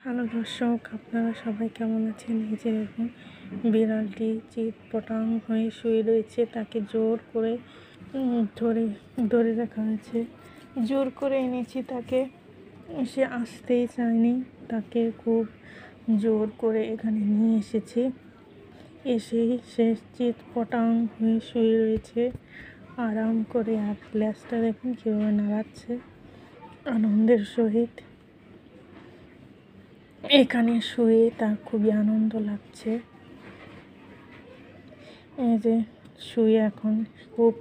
Hello দর্শক, আপনারা সবাই কেমন আছেন? এই যে দেখুন, বিড়ালটি চিৎপটাং হয়ে শুয়ে রয়েছে। তাকে জোর করে ধরে ধরে রাখা হয়েছে। জোর করে এনেছি তাকে, সে আসতেই চায়নি। তাকে খুব জোর করে এখানে নিয়ে এসেছি। এসেই সে চিৎপটাং হয়ে শুয়ে রয়েছে আরাম করে। আর ল্যাজটা দেখুন কীভাবে নাড়াচ্ছে আনন্দের সহিত। এখানে শুয়ে তার খুবই আনন্দ লাগছে। এই যে শুয়ে এখন খুব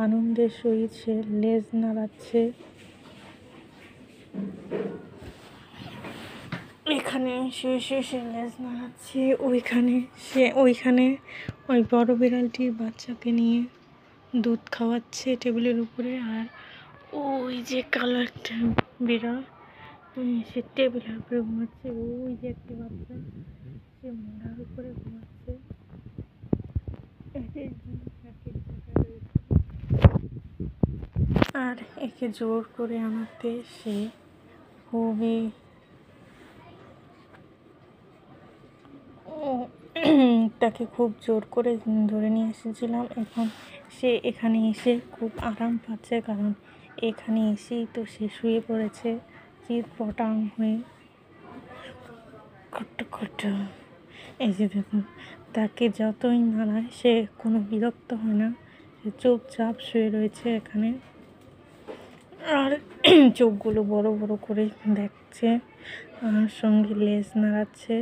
আনন্দের সহিত সে লেজ নাড়াচ্ছে। এখানে শুয়ে শুয়ে সে লেজ নাড়াচ্ছে। ওইখানে ওই বড় বিড়ালটির বাচ্চাকে নিয়ে দুধ খাওয়াচ্ছে টেবিলের উপরে। আর ওই যে কালারটা বিড়াল, সে টেবিলের উপরে ঘুমাচ্ছে। ওই যে একটি বাচ্চা, সে মোড়ার উপরে ঘুমাচ্ছে। আর একে জোর করে আনাতে সে খুবই তাকে খুব জোর করে ধরে নিয়ে এসেছিলাম। এখন সে এখানে এসে খুব আরাম পাচ্ছে, কারণ এখানে এসেই তো সে শুয়ে পড়েছে চিৎপটাং হয়ে খুট্টু। এই যে দেখুন, তাকে যতই নাড়ায় সে কোনো বিরক্ত হয় না। সে চুপচাপ শুয়ে রয়েছে এখানে, আর চোখগুলো বড় বড় করে দেখছে, আর সঙ্গে লেজ নাড়াচ্ছে।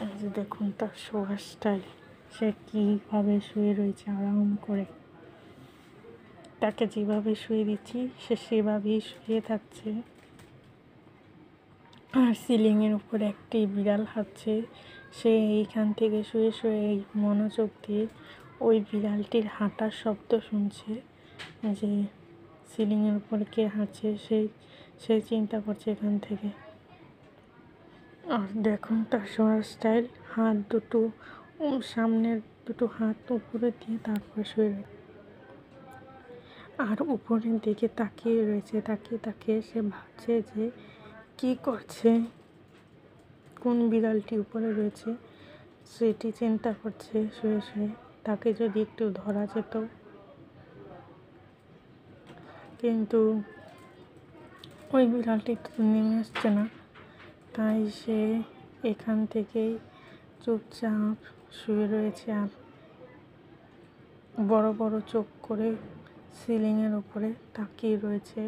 এই যে দেখুন তার শোয়ার স্টাইল, সে কীভাবে শুয়ে রয়েছে আরাম করে। তাকে যেভাবে শুয়ে দিচ্ছি সে সেভাবেই শুয়ে থাকছে। আর সিলিংয়ের উপরে একটি বিড়াল হাঁটছে। সে এইখান থেকে শুয়ে শুয়ে এই মনোযোগ দিয়ে ওই বিড়ালটির হাঁটার শব্দ শুনছে, যে সিলিংয়ের উপরে কে হাঁটছে সে চিন্তা করছে এখান থেকে। আর দেখুন তার শোয়ার স্টাইল, হাত দুটো সামনের দুটো হাত উপরে দিয়ে তারপরে শুয়ে রয়েছে, আর উপরের দিকে তাকিয়ে রয়েছে। তাকিয়ে সে ভাবছে যে কি করছে, কোন বিড়ালটি উপরে রয়েছে সেটি চিন্তা করছে শুয়ে শুয়ে। তাকে যদি একটু ধরা যেত, কিন্তু ওই বিড়ালটি তো নেমে আসছে না। তাই সে এখান থেকেই চুপচাপ শুয়ে রয়েছে, আর বড় বড় চোখ করে সিলিংয়ের উপরে তাকিয়ে রয়েছে।